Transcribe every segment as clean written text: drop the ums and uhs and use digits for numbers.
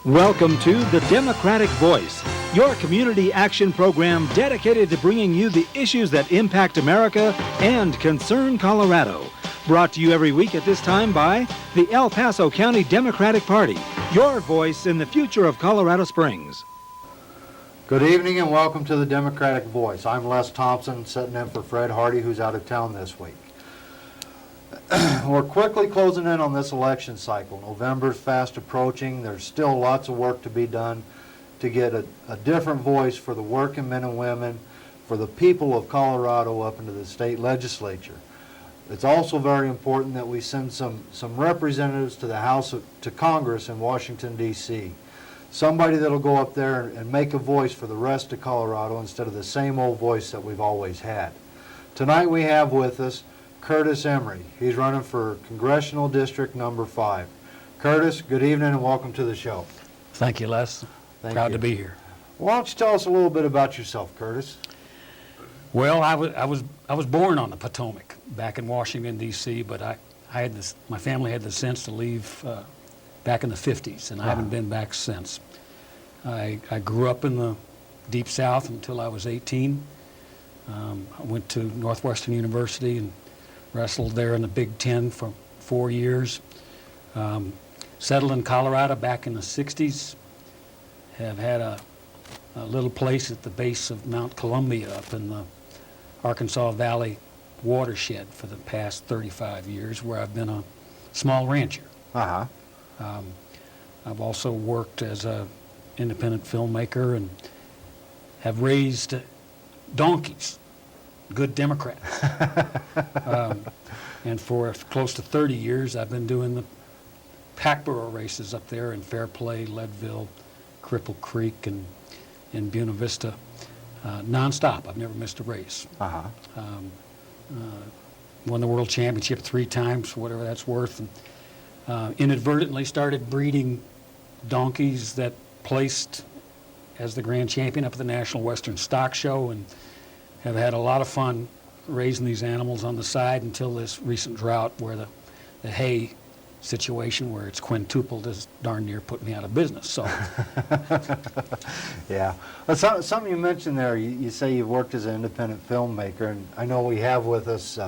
Welcome to The Democratic Voice, your community action program dedicated to bringing you the issues that impact America and concern Colorado. Brought to you every week at this time by the El Paso County Democratic Party, your voice in the future of Colorado Springs. Good evening and welcome to The Democratic Voice. I'm Les Thompson, sitting in for Fred Hardy, who's out of town this week. We're quickly closing in on this election cycle. November's fast approaching. There's still lots of work to be done to get a different voice for the working men and women, for the people of Colorado up into the state legislature. It's also very important that we send some representatives to the to Congress in Washington, D.C. Somebody that'll go up there and make a voice for the rest of Colorado instead of the same old voice that we've always had. Tonight we have with us Curtis Imrie. He's running for Congressional District number 5. Curtis, good evening and welcome to the show. Thank you, Les. Proud to be here. Why don't you tell us a little bit about yourself, Curtis? Well, I was born on the Potomac back in Washington, D.C., but my family had the sense to leave back in the 50s, and I haven't been back since. I grew up in the Deep South until I was 18. I went to Northwestern University and wrestled there in the Big Ten for 4 years. Settled in Colorado back in the 60s. Have had a little place at the base of Mount Columbia up in the Arkansas Valley watershed for the past 35 years, where I've been a small rancher. I've also worked as an independent filmmaker and have raised donkeys, good Democrats. And for close to 30 years, I've been doing the Packboro races up there in Fairplay, Leadville, Cripple Creek, and in Buena Vista, nonstop. I've never missed a race. Won the world championship 3 times, for whatever that's worth, and inadvertently started breeding donkeys that placed as the grand champion up at the National Western Stock Show, and have had a lot of fun raising these animals on the side until this recent drought where the hay situation where it's quintupled has darn near put me out of business. So, yeah. Well, something you mentioned there, you say you've worked as an independent filmmaker, and I know we have with us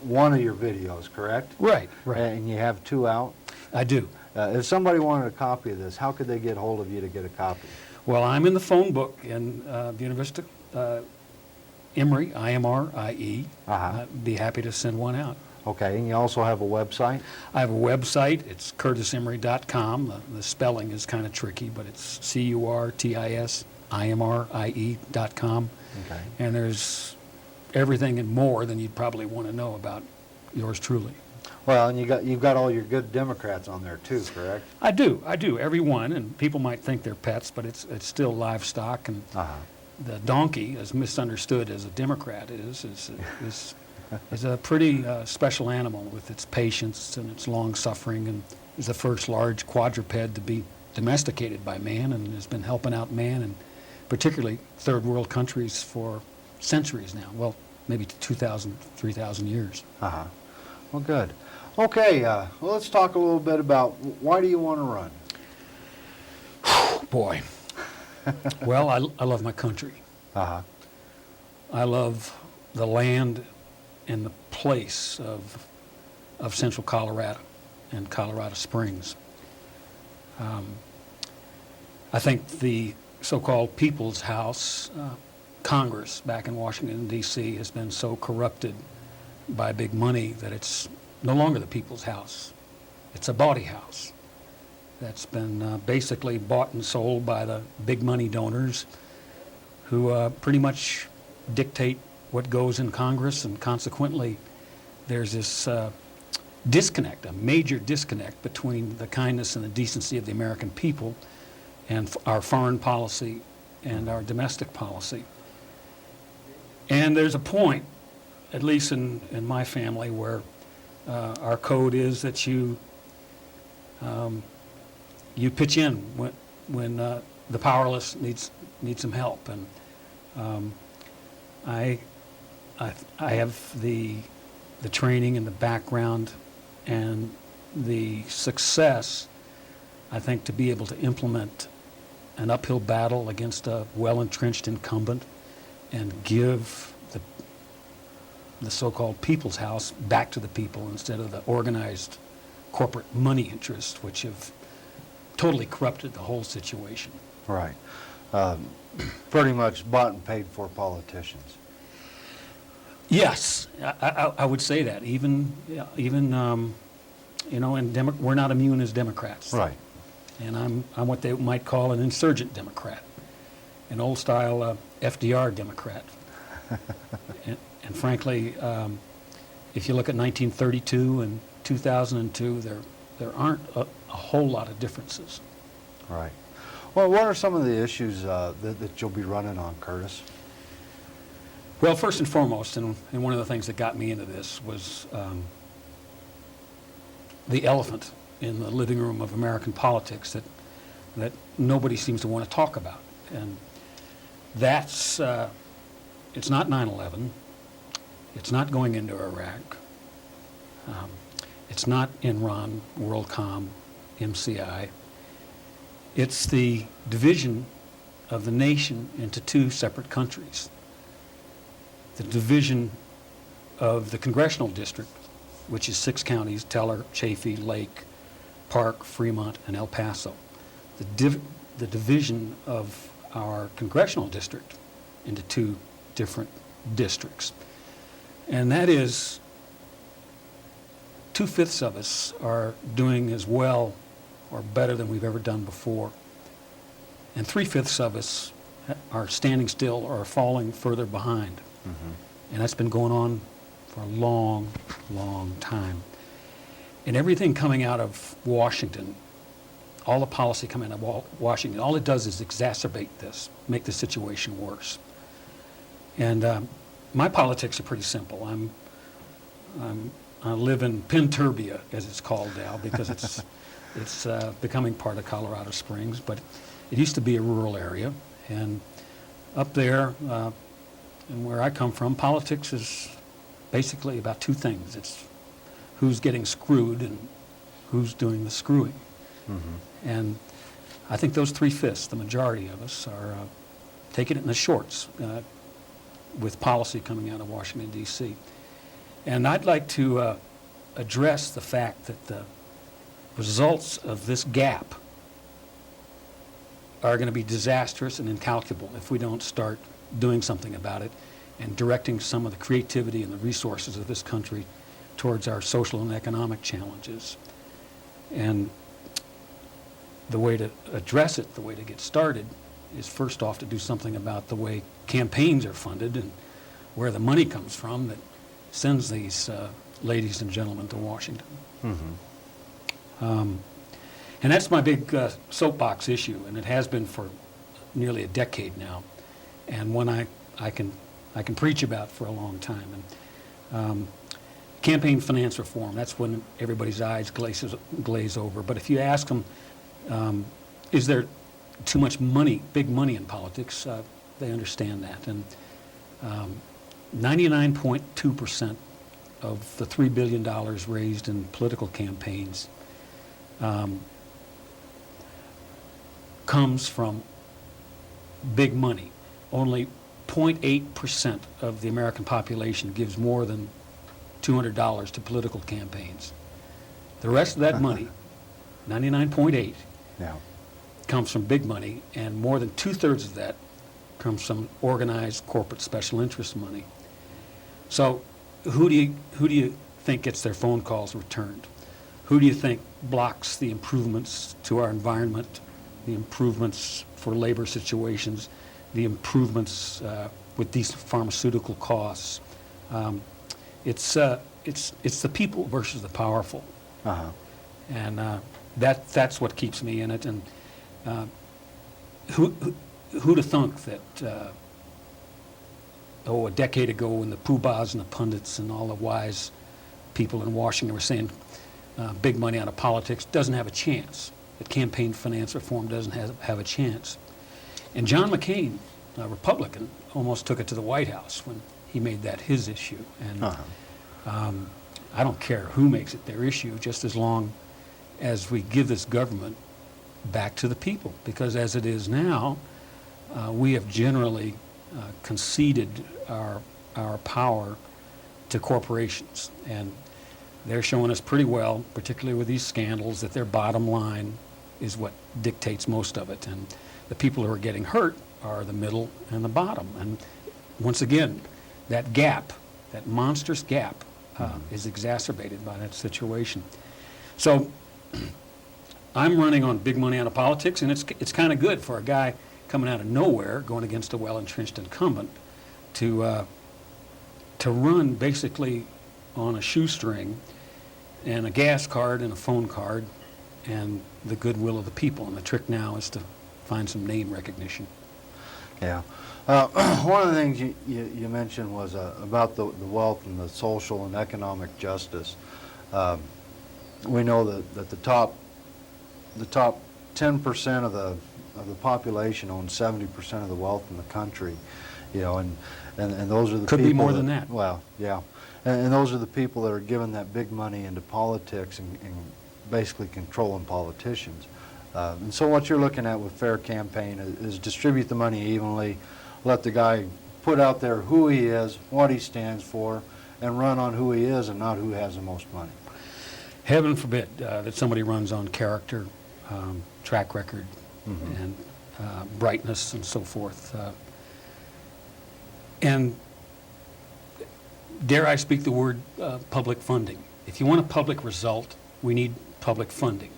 one of your videos, correct? Right. And you have 2 out? I do. If somebody wanted a copy of this, how could they get hold of you to get a copy? Well, I'm in the phone book in Buena Vista. Imrie, I-M-R-I-E. I'd be happy to send one out. Okay, and you also have a website? I have a website. It's curtisimrie.com. The spelling is kind of tricky, but it's curtisimrie.com. Okay. And there's everything and more than you'd probably want to know about yours truly. Well, and you've got all your good Democrats on there too, correct? I do. Every one, and people might think they're pets, but it's still livestock. And the donkey, as misunderstood as a Democrat is a pretty special animal with its patience and its long suffering, and is the first large quadruped to be domesticated by man, and has been helping out man, and particularly third world countries for centuries now. Well, maybe 2,000, 3,000 years. Well, good. Okay, well, let's talk a little bit about why do you want to run? Boy. Well, I love my country. I love the land and the place of central Colorado and Colorado Springs. I think the so-called People's House, Congress back in Washington, D.C., has been so corrupted by big money that it's no longer the People's House. It's a bawdy house that's been basically bought and sold by the big money donors who pretty much dictate what goes in Congress, and consequently there's this disconnect, a major disconnect between the kindness and the decency of the American people and our foreign policy and our domestic policy. And there's a point, at least in my family, where our code is that you pitch in when the powerless needs some help, and I have the training and the background and the success I think to be able to implement an uphill battle against a well-entrenched incumbent and give the so-called people's house back to the people instead of the organized corporate money interests, which have totally corrupted the whole situation. Right. Pretty much bought and paid for politicians. Yes, I would say that. Even we're not immune as Democrats. Right. And I'm what they might call an insurgent Democrat, an old-style FDR Democrat. and frankly, if you look at 1932 and 2002, there aren't a whole lot of differences. Right. Well, what are some of the issues that you'll be running on, Curtis? Well, first and foremost, and one of the things that got me into this was the elephant in the living room of American politics that nobody seems to want to talk about. And that's, it's not 9/11. It's not going into Iraq. It's not Enron, WorldCom, MCI. It's the division of the nation into two separate countries. The division of the congressional district, which is 6 counties, Teller, Chaffee, Lake, Park, Fremont, and El Paso. The division of our congressional district into 2 different districts. And that is 2/5 of us are doing as well or better than we've ever done before. And 3/5 of us are standing still or are falling further behind. Mm-hmm. And that's been going on for a long, long time. And everything coming out of Washington, all the policy coming out of Washington, all it does is exacerbate this, make the situation worse. And my politics are pretty simple. I live in Pinturbia, as it's called now, because it's becoming part of Colorado Springs, but it used to be a rural area. And up there, and where I come from, politics is basically about 2 things. It's who's getting screwed and who's doing the screwing. Mm-hmm. And I think those 3/5, the majority of us, are taking it in the shorts with policy coming out of Washington, D.C. And I'd like to address the fact that the results of this gap are going to be disastrous and incalculable if we don't start doing something about it and directing some of the creativity and the resources of this country towards our social and economic challenges. And the way to address it, the way to get started, is first off to do something about the way campaigns are funded and where the money comes from that sends these ladies and gentlemen to Washington. Mm-hmm. And that's my big soapbox issue, and it has been for nearly a decade now, and one I can preach about for a long time. And campaign finance reform, that's when everybody's eyes glaze over. But if you ask them, is there too much money, big money in politics, they understand that. And 99.2% of the $3 billion raised in political campaigns comes from big money. Only 0.8% of the American population gives more than $200 to political campaigns. The rest of that money, 99.8, comes from big money, and more than 2/3 of that comes from organized corporate special interest money. So who do you think gets their phone calls returned? Who do you think blocks the improvements to our environment, the improvements for labor situations, the improvements with these pharmaceutical costs? It's the people versus the powerful. Uh-huh. And that's what keeps me in it. And who'd have thunk that a decade ago when the poobahs and the pundits and all the wise people in Washington were saying big money out of politics doesn't have a chance, that campaign finance reform doesn't have a chance. And John McCain, a Republican, almost took it to the White House when he made that his issue. And I don't care who makes it their issue, just as long as we give this government back to the people, because as it is now, we have generally conceded our power to corporations, and they're showing us pretty well, particularly with these scandals, that their bottom line is what dictates most of it, and the people who are getting hurt are the middle and the bottom. And once again, that gap, that monstrous gap, is exacerbated by that situation. So I'm running on big money out of politics, and it's kind of good for a guy coming out of nowhere, going against a well-entrenched incumbent, to run basically on a shoestring and a gas card and a phone card and the goodwill of the people. And the trick now is to find some name recognition. Yeah. One of the things you mentioned was about the wealth and the social and economic justice. We know that the top 10% of the population owns 70% of the wealth in the country, you know, and those are the Could people be more than that. Well, yeah, and those are the people that are giving that big money into politics and basically controlling politicians. And so what you're looking at with fair campaign is distribute the money evenly, let the guy put out there who he is, what he stands for, and run on who he is and not who has the most money. Heaven forbid that somebody runs on character, track record, and brightness and so forth. And dare I speak the word public funding. If you want a public result, we need public funding.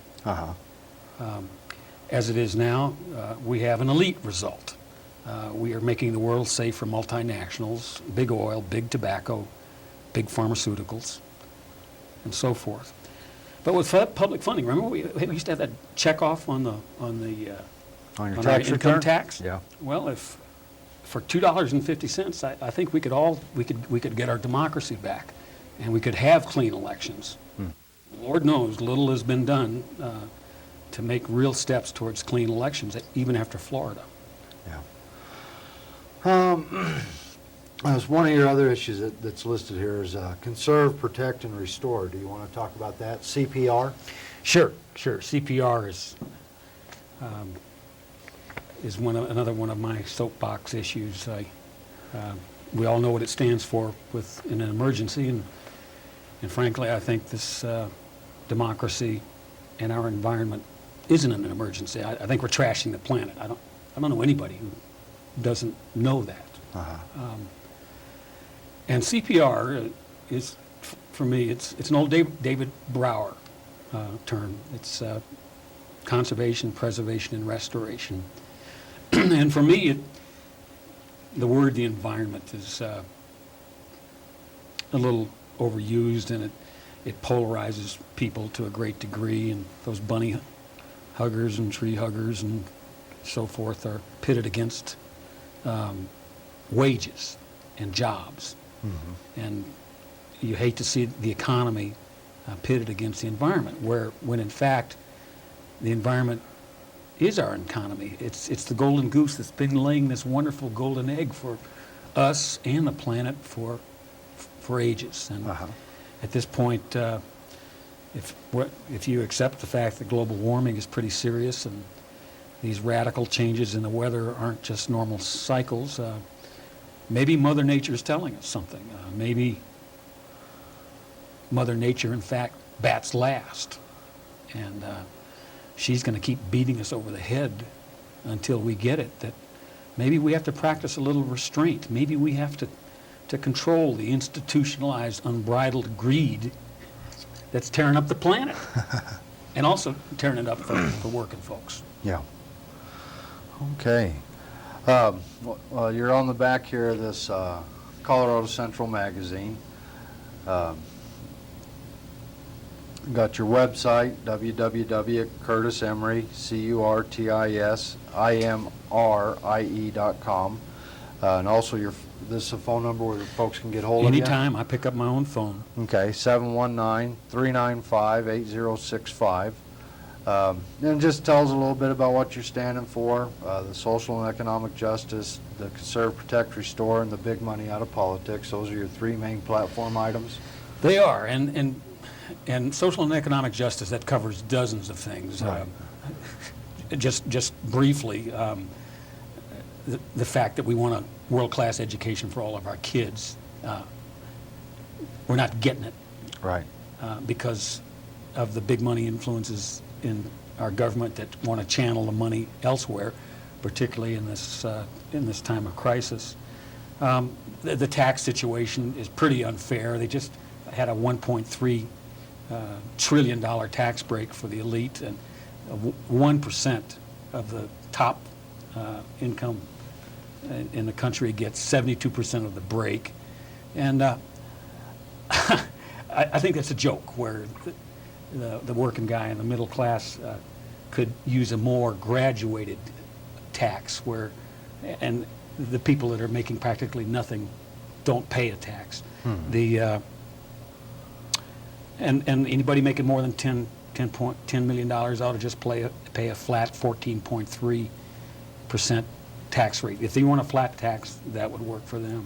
As it is now, we have an elite result. We are making the world safe for multinationals, big oil, big tobacco, big pharmaceuticals, and so forth. But with public funding, remember we used to have that check off on your On your on tax our income return? tax. Yeah. Well, if for $2.50, I think we could get our democracy back, and we could have clean elections. Lord knows, little has been done to make real steps towards clean elections, even after Florida. Yeah. As one of your other issues that's listed here is conserve, protect, and restore. Do you want to talk about that? CPR? Sure. CPR is another one of my soapbox issues. We all know what it stands for in an emergency, and frankly, I think this democracy and our environment isn't an emergency. I think we're trashing the planet. I don't know anybody who doesn't know that. And CPR is, for me, it's an old David Brower term. It's conservation, preservation, and restoration. And for me, the environment is a little overused, and it polarizes people to a great degree, and those bunny huggers and tree huggers and so forth are pitted against wages and jobs. And you hate to see the economy pitted against the environment, when in fact the environment is our economy. It's the golden goose that's been laying this wonderful golden egg for us and the planet for ages. And at this point, if you accept the fact that global warming is pretty serious and these radical changes in the weather aren't just normal cycles, maybe Mother Nature is telling us something. Maybe Mother Nature, in fact, bats last. And she's going to keep beating us over the head until we get it, that maybe we have to practice a little restraint. Maybe we have to control the institutionalized, unbridled greed that's tearing up the planet and also tearing it up for working folks. Yeah. Okay. Well, you're on the back here of this Colorado Central magazine. Got your website, www.curtisimrie, CURTISIMRIE.com. And also this is a phone number where folks can get hold of you? Anytime. I pick up my own phone. Okay, 719-395-8065. And it just tells a little bit about what you're standing for, the social and economic justice, the conserve, protect, restore, and the big money out of politics. Those are your three main platform items. They are, and social and economic justice, that covers dozens of things. Right. just briefly, the fact that we want a world-class education for all of our kids, we're not getting it Right. because of the big money influences in our government that want to channel the money elsewhere, particularly in this time of crisis. The tax situation is pretty unfair. They just had a $1.3 trillion tax break for the elite, and 1% of the top income in the country gets 72% of the break. And I think that's a joke, where the working guy in the middle class could use a more graduated tax, and the people that are making practically nothing don't pay a tax. And anybody making more than $10 million ought to just pay a flat 14.3% tax rate. If they want a flat tax, that would work for them.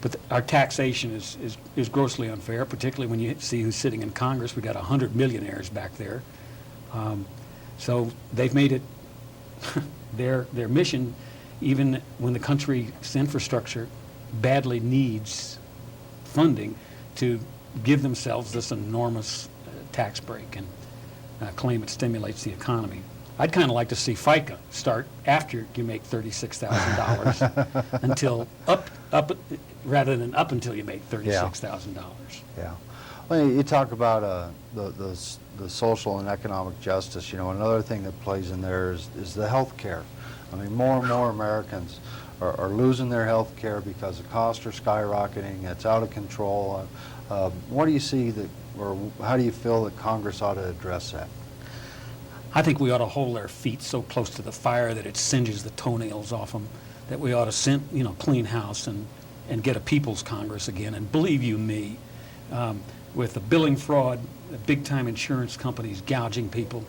But our taxation is grossly unfair, particularly when you see who's sitting in Congress. We got 100 millionaires back there. So they've made it their mission, even when the country's infrastructure badly needs funding, to give themselves this enormous tax break and claim it stimulates the economy. I'd kind of like to see FICA start after you make $36,000 until up rather than up until you make $36,000. Yeah. Well, you talk about the social and economic justice. Another thing that plays in there is the health care. I mean, more and more Americans are losing their health care because the costs are skyrocketing. It's out of control. What do you see or how do you feel that Congress ought to address that? I think we ought to hold our feet so close to the fire that it singes the toenails off them, that we ought to clean house and get a people's Congress again. And believe you me, with the billing fraud, the big-time insurance companies gouging people,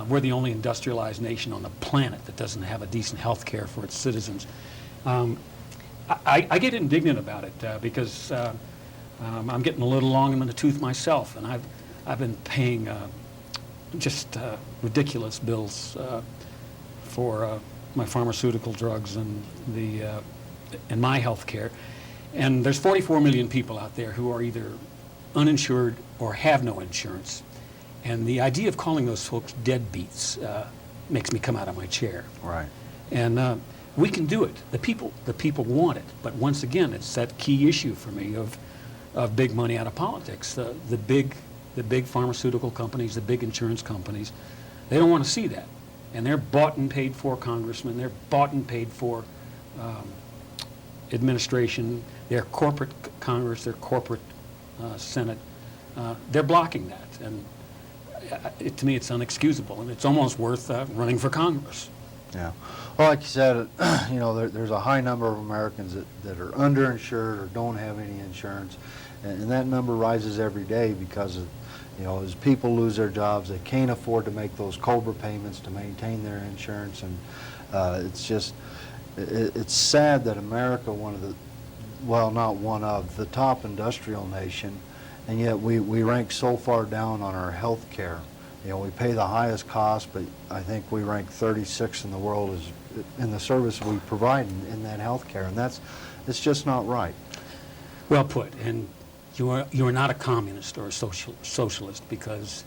we're the only industrialized nation on the planet that doesn't have a decent health care for its citizens. I get indignant about it because I'm getting a little long in the tooth myself, and I've been paying just ridiculous bills for my pharmaceutical drugs and my health care. And there's 44 million people out there who are either uninsured or have no insurance. And the idea of calling those folks deadbeats makes me come out of my chair. Right. And we can do it. The people want it. But once again, it's that key issue for me of big money out of politics. The big pharmaceutical companies, the big insurance companies, they don't want to see that. And they're bought and paid for congressmen. They're bought and paid for administration. Their corporate Congress, their corporate Senate, they're blocking that. And to me, it's unexcusable, and it's almost worth running for Congress. Yeah. Well, like you said, there's a high number of Americans that are underinsured or don't have any insurance, and that number rises every day because of, as people lose their jobs, they can't afford to make those COBRA payments to maintain their insurance, and it's sad that America, the top industrial nation, and yet we rank so far down on our health care. We pay the highest cost, but I think we rank 36 in the world in the service we provide in that health care, and it's just not right. Well put. And you are not a communist or a socialist because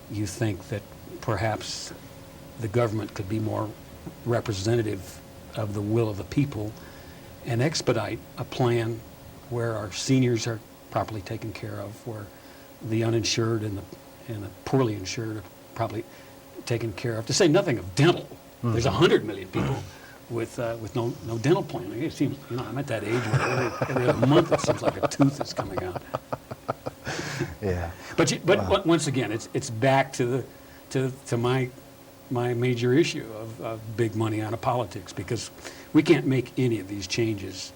you think that perhaps the government could be more representative of the will of the people and expedite a plan where our seniors are properly taken care of, where the uninsured and the poorly insured are probably taken care of. To say nothing of dental. Mm-hmm. There's 100 million people with no dental plan. It seems, I'm at that age where every other month it seems like a tooth is coming out. Yeah. But once again, it's back to my major issue of big money out of politics, because we can't make any of these changes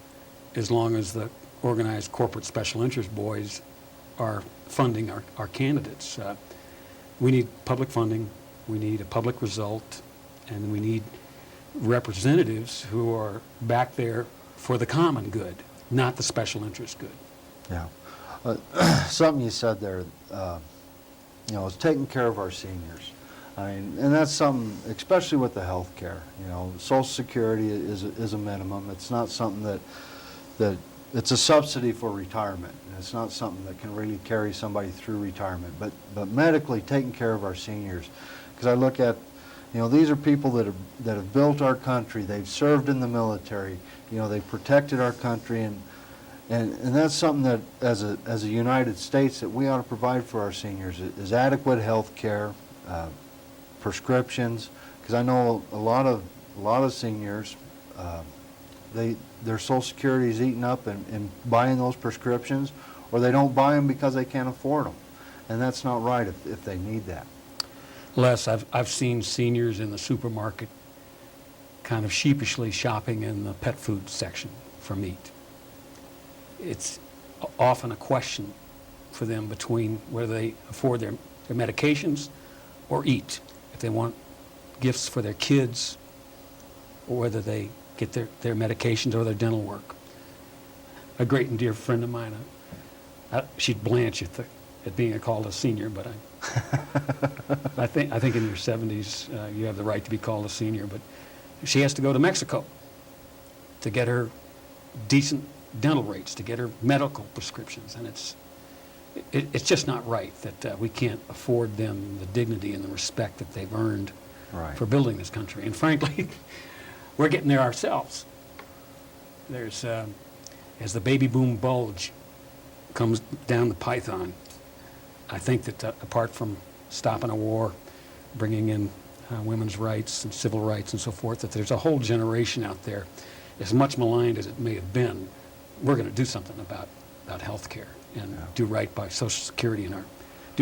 as long as the organized corporate special interest boys are funding our candidates. We need public funding, we need a public result, and we need representatives who are back there for the common good, not the special interest good. Yeah. Something you said there, is taking care of our seniors. I mean, and that's something, especially with the health care. You know, Social Security is a minimum. It's not something that it's a subsidy for retirement. And it's not something that can really carry somebody through retirement. But medically, taking care of our seniors, because I look at, you know, these are people that have built our country. They've served in the military. You know, they've protected our country, and that's something that, as a United States, that we ought to provide for our seniors is adequate health care, prescriptions. Because I know a lot of seniors, their Social Security is eaten up in buying those prescriptions, or they don't buy them because they can't afford them, and that's not right if they need that. Les, I've seen seniors in the supermarket kind of sheepishly shopping in the pet food section for meat. It's often a question for them between whether they afford their medications or eat, if they want gifts for their kids, or whether they get their medications or their dental work. A great and dear friend of mine, she'd blanch at being called a senior, but I think in your 70s you have the right to be called a senior, but she has to go to Mexico to get her decent dental rates, to get her medical prescriptions, and it's just not right that we can't afford them the dignity and the respect that they've earned for building this country. And frankly, we're getting there ourselves. There's as the baby boom bulge comes down the python, I think that apart from stopping a war, bringing in women's rights and civil rights and so forth, that there's a whole generation out there, as much maligned as it may have been, we're going to do something about health care and do right by Social Security. And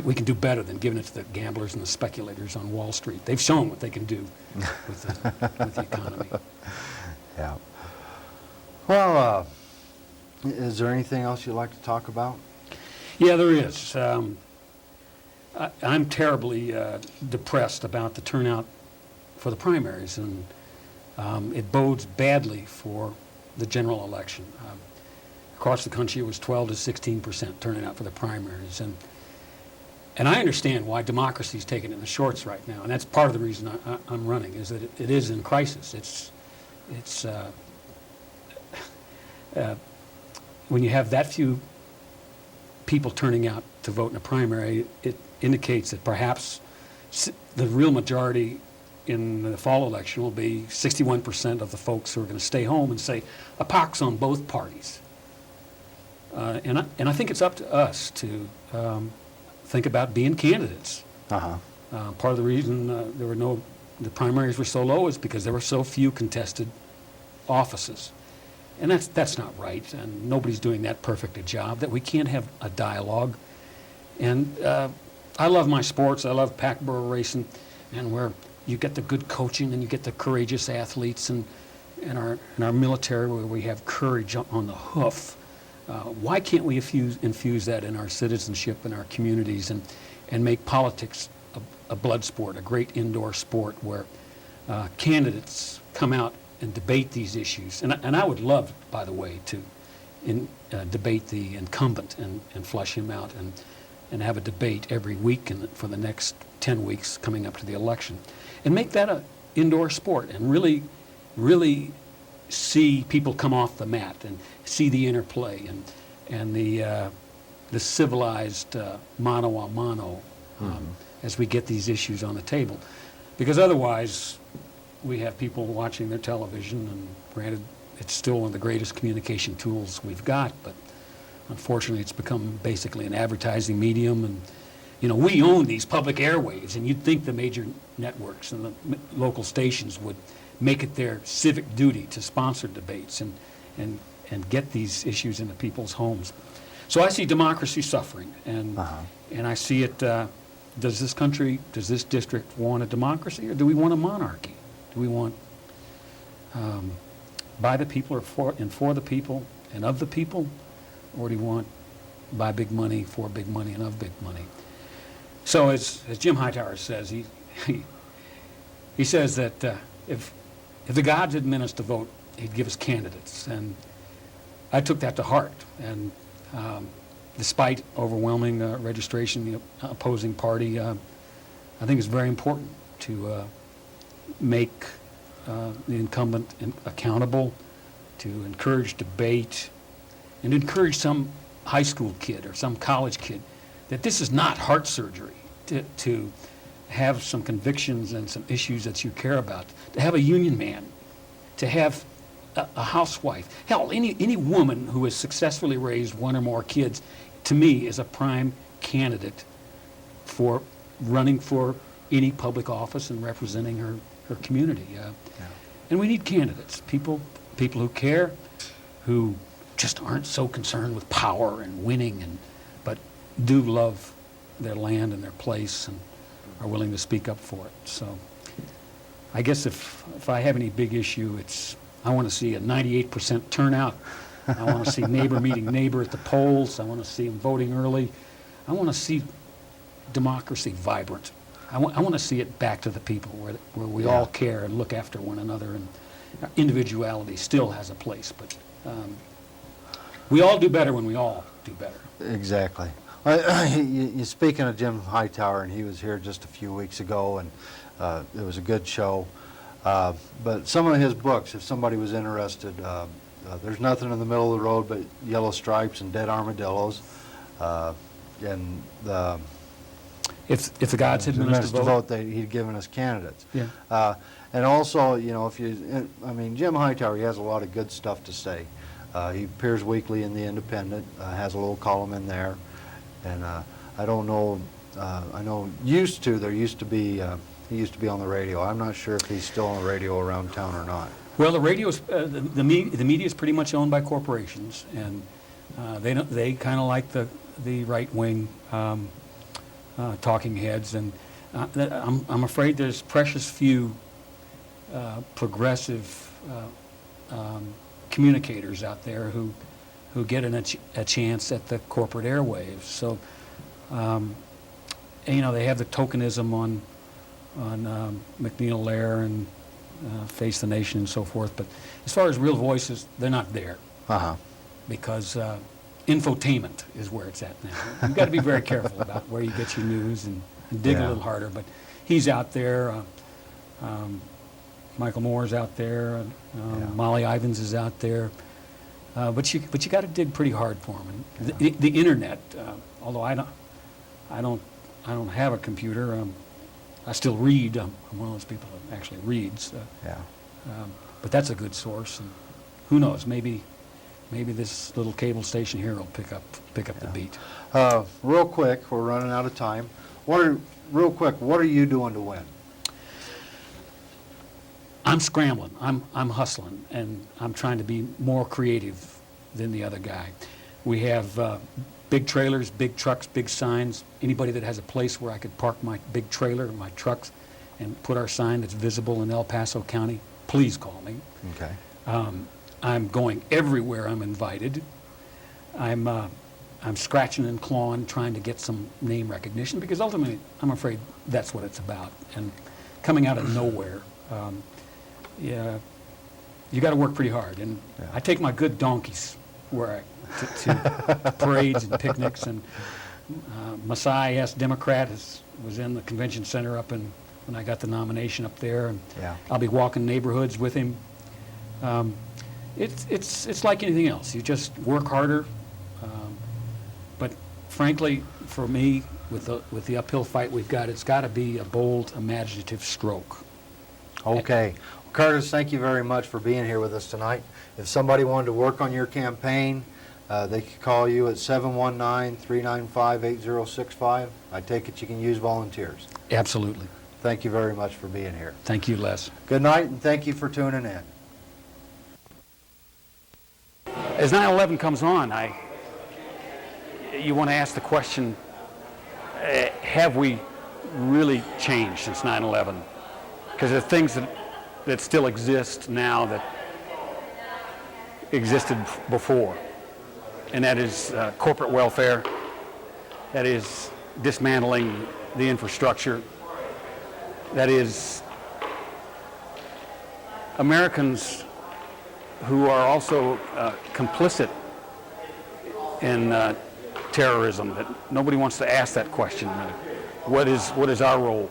we can do better than giving it to the gamblers and the speculators on Wall Street. They've shown what they can do with the economy. Yeah. Well, is there anything else you'd like to talk about? Yeah, there is. I'm terribly depressed about the turnout for the primaries, and it bodes badly for the general election. Across the country, it was 12 to 16% turning out for the primaries, and I understand why democracy is taking it in the shorts right now, and that's part of the reason I'm running, is that it is in crisis. It's when you have that few people turning out to vote in a primary, it indicates that perhaps the real majority in the fall election will be 61% of the folks who are going to stay home and say, a pox on both parties. And I think it's up to us to think about being candidates. Part of the reason the primaries were so low is because there were so few contested offices. And that's not right, and nobody's doing that perfect a job, that we can't have a dialogue. And I love my sports. I love pack burro racing, and where you get the good coaching and you get the courageous athletes, and our military where we have courage on the hoof. Why can't we infuse that in our citizenship and our communities and make politics a blood sport, a great indoor sport where candidates come out and debate these issues? And I would love, by the way, to debate the incumbent and flush him out and have a debate every week for the next 10 weeks coming up to the election. And make that an indoor sport and really, really see people come off the mat and see the interplay and the civilized mano a mano as we get these issues on the table. Because otherwise, we have people watching their television, and granted, it's still one of the greatest communication tools we've got, but unfortunately, it's become basically an advertising medium. And, you know, we own these public airwaves, and you'd think the major networks and the local stations would make it their civic duty to sponsor debates and get these issues into people's homes. So I see democracy suffering, and I see it, does this district want a democracy, or do we want a monarchy? Do we want by the people or for the people and of the people, or do we want by big money, for big money, and of big money? So as Jim Hightower says, he says that if the gods had meant us to vote, he'd give us candidates. And I took that to heart. And despite overwhelming registration, the opposing party, I think it's very important to make the incumbent accountable, to encourage debate, and encourage some high school kid or some college kid that this is not heart surgery, to have some convictions and some issues that you care about, to have a union man, to have a housewife. Hell, any woman who has successfully raised one or more kids, to me, is a prime candidate for running for any public office and representing her community. And we need candidates, people who care, who just aren't so concerned with power and winning, but do love their land and their place and are willing to speak up for it. So I guess if I have any big issue, I want to see a 98% turnout. I want to see neighbor meeting neighbor at the polls. I want to see them voting early. I want to see democracy vibrant. I want to see it back to the people where we all care and look after one another, and individuality still has a place, but we all do better when we all do better. Exactly. You're speaking of Jim Hightower, and he was here just a few weeks ago, and it was a good show. But some of his books, if somebody was interested, There's Nothing in the Middle of the Road but Yellow Stripes and Dead Armadillos, and the If the gods had meant us to vote, he'd given us candidates. Yeah. And also, Jim Hightower, he has a lot of good stuff to say. He appears weekly in the Independent, has a little column in there, and I don't know. I know he used to be on the radio. I'm not sure if he's still on the radio around town or not. Well, the radio's the media is pretty much owned by corporations, and they kind of like the right wing talking heads, and I'm afraid there's precious few progressive communicators out there who get a chance at the corporate airwaves. So, they have the tokenism on McNeil Lair and Face the Nation and so forth, but as far as real voices, they're not there. Because infotainment is where it's at now. You've got to be very careful about where you get your news and dig a little harder, but he's out there. Michael Moore's out there. Molly Ivins is out there. But you got to dig pretty hard for him. And the internet, although I don't have a computer. I still read. I'm one of those people that actually reads. But that's a good source. And who knows? Maybe this little cable station here will pick up the beat. Real quick, we're running out of time. What are you doing to win? I'm scrambling. I'm hustling, and I'm trying to be more creative than the other guy. We have big trailers, big trucks, big signs. Anybody that has a place where I could park my big trailer, my trucks, and put our sign that's visible in El Paso County, please call me. Okay. I'm going everywhere I'm invited. I'm scratching and clawing, trying to get some name recognition, because ultimately, I'm afraid that's what it's about. And coming out of nowhere, you got to work pretty hard. And I take my good donkeys to parades and picnics. And Masai S. Democrat was in the convention center when I got the nomination up there, and I'll be walking neighborhoods with him. It's like anything else. You just work harder. But frankly, for me, with the uphill fight we've got, it's got to be a bold, imaginative stroke. Okay. Well, Curtis, thank you very much for being here with us tonight. If somebody wanted to work on your campaign, they could call you at 719-395-8065. I take it you can use volunteers. Absolutely. Thank you very much for being here. Thank you, Les. Good night, and thank you for tuning in. As 9/11 comes on, you want to ask the question, have we really changed since 9/11? Because there are things that still exist now that existed before, and that is corporate welfare, that is dismantling the infrastructure, that is Americans who are also complicit in terrorism. That nobody wants to ask that question. What is our role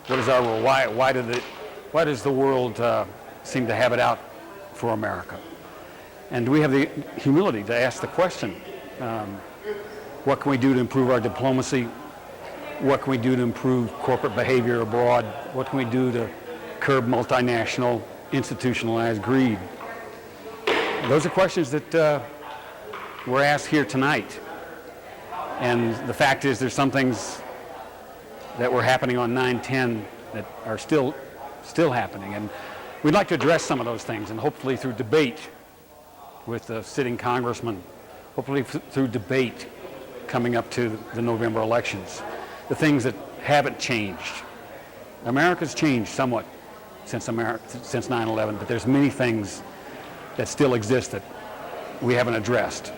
What is our role? Why does the world seem to have it out for America? And do we have the humility to ask the question, what can we do to improve our diplomacy? What can we do to improve corporate behavior abroad? What can we do to curb multinational, institutionalized greed? Those are questions that we're asked here tonight. And the fact is there's some things that were happening on 9/10 that are still happening. And we'd like to address some of those things, and hopefully through debate with the sitting congressman, hopefully through debate coming up to the November elections, the things that haven't changed. America's changed somewhat since 9/11, but there's many things that still exist that we haven't addressed.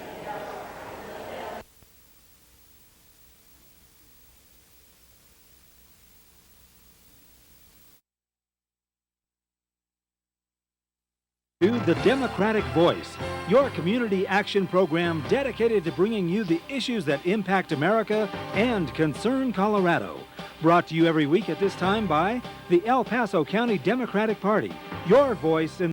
To the Democratic Voice, your community action program dedicated to bringing you the issues that impact America and concern Colorado. Brought to you every week at this time by the El Paso County Democratic Party, your voice in